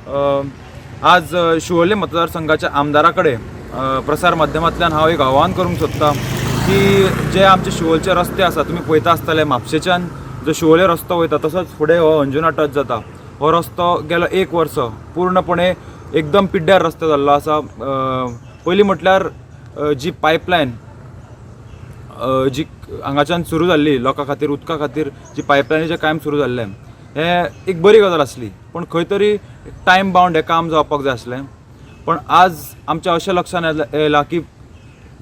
आज शिवोले मतदारसंघाच्या आमदाराकडे प्रसार माध्यमांतल्यान हांव एक आव्हान करूंक सोदतां की जे आमचे शिवोलचे रस्ते आसा तुमी पळयता आसतले म्हापशेच्यान जो शिवोले रस्तो वयता तसोच फुडें हो अंजुना टच जाता. हो रस्तो गेलो 1 वर्स पूर्णपणे एकदम पिड्ड्यार रस्तो जाल्लो आसा. पयलीं म्हटल्यार जी पायपलायन जी हांगाच्यान सुरू जाल्ली लोकां खातीर उदका खातीर जी पायपलायनीचें काम सुरू जाल्लें हें एक बरी गजाल आसली, पण खंय तरी टायम बाउंड हें काम जावपाक जाय आसलें. पण आज आमच्या अशें लक्षान येयलां की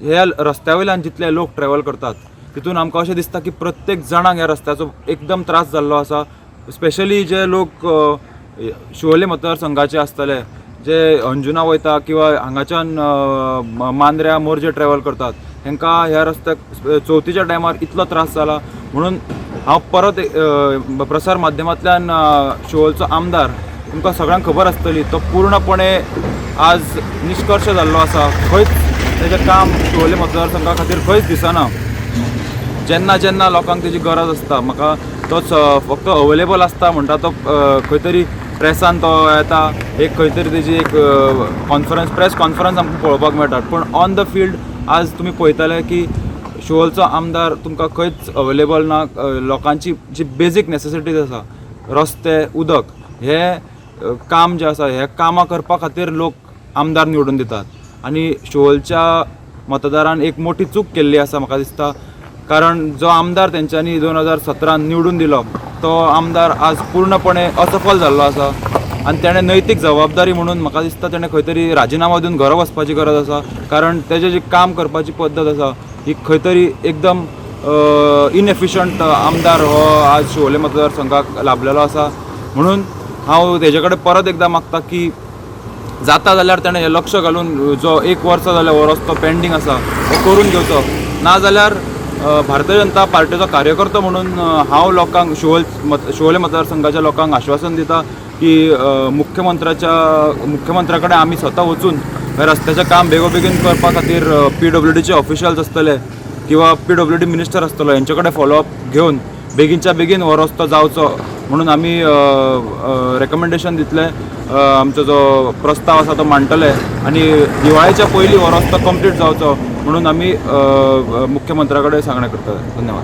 ह्या रस्त्या वयल्यान जितले लोक ट्रॅव्हल करतात तितून आमकां अशें दिसता की प्रत्येक जाणांक ह्या रस्त्याचो एकदम त्रास जाल्लो आसा. स्पेशली जे लोक शिवोले मतदारसंघाचे आसतले जे अंजुना वयता किंवा हांगाच्यान मांद्र्या मोरजे ट्रॅव्हल करतात हेंकां ह्या रस्त्याक चवथीच्या टायमार इतलो त्रास जाला. म्हणून हांव परत प्रसार माध्यमांतल्यान शिवोलचो आमदार तुमकां सगळ्यांक खबर आसतली तो पूर्णपणे आज निश्कर्श जाल्लो आसा. खंयच तेजें काम शिवोले मतदारसंघा खातीर खंयच दिसना. जेन्ना जेन्ना लोकांक तेजी गरज आसता म्हाका तोच फक्त अवेलेबल आसता म्हणटा तो खंय तरी प्रेसान तो येता एक खंय तरी तेजी एक प्रेस कॉन्फरन्स आमकां पळोवपाक मेळटा. पण ऑन द फील्ड आज तुमी पळयतले की शिवोलचो आमदार तुमकां खंयच अवेलेबल ना. लोकांची जी बेजीक नेसेसिटीज आसा रस्ते उदक हे काम जे आसा हे कामां करपा खातीर लोक आमदार निवडून दितात. आनी शिवोलच्या मतदारान एक मोठी चूक केल्ली आसा म्हाका दिसता. कारण जो आमदार तेंच्यांनी 2017 निवडून दिलो तो आमदार आज पूर्णपणे असफल जाल्लो आसा. आनी तेणें नैतीक जबाबदारी म्हणून म्हाका दिसता तेणें खंय तरी राजिनामा दिवन घरा वचपाची गरज आसा. कारण तेजें जी काम करपाची पद्दत आसा ही खंय तरी एकदम इनएफिशंट आमदार हो आज शिवोले मतदारसंघाक लाभलेलो आसा. म्हणून हांव तेजे कडेन परत एकदां मागता की जाता जाल्यार तेणें हें लक्ष घालून जो 1 वर्स जालें हो रस्तो पेंडींग आसा हो करून घेवचो. नाजाल्यार भारतीय जनता पार्टीचो कार्यकर्तो म्हणून हांव लोकांक शिवोले मतदारसंघाच्या लोकांक आश्वासन दिता की मुख्यमंत्र्या कडेन आमी स्वता वचून ह्या रस्त्याचें काम बेगोबेगीन करपा खातीर PWDचे ऑफिशियल्स आसतले किंवा PWD मिनिस्टर आसतलो हेंचे कडेन फॉलोअप घेवन बेगीनच्या बेगीन हो रस्तो जावचो म्हणून आमी रेकमेंडेशन दितले. आमचो जो प्रस्ताव आसा तो मांडटले आनी दिवाळेच्या पयलीं हो रस्तो कंप्लीट जावचो म्हणून आमी मुख्यमंत्र्या कडेन सांगणें करतले. धन्यवाद.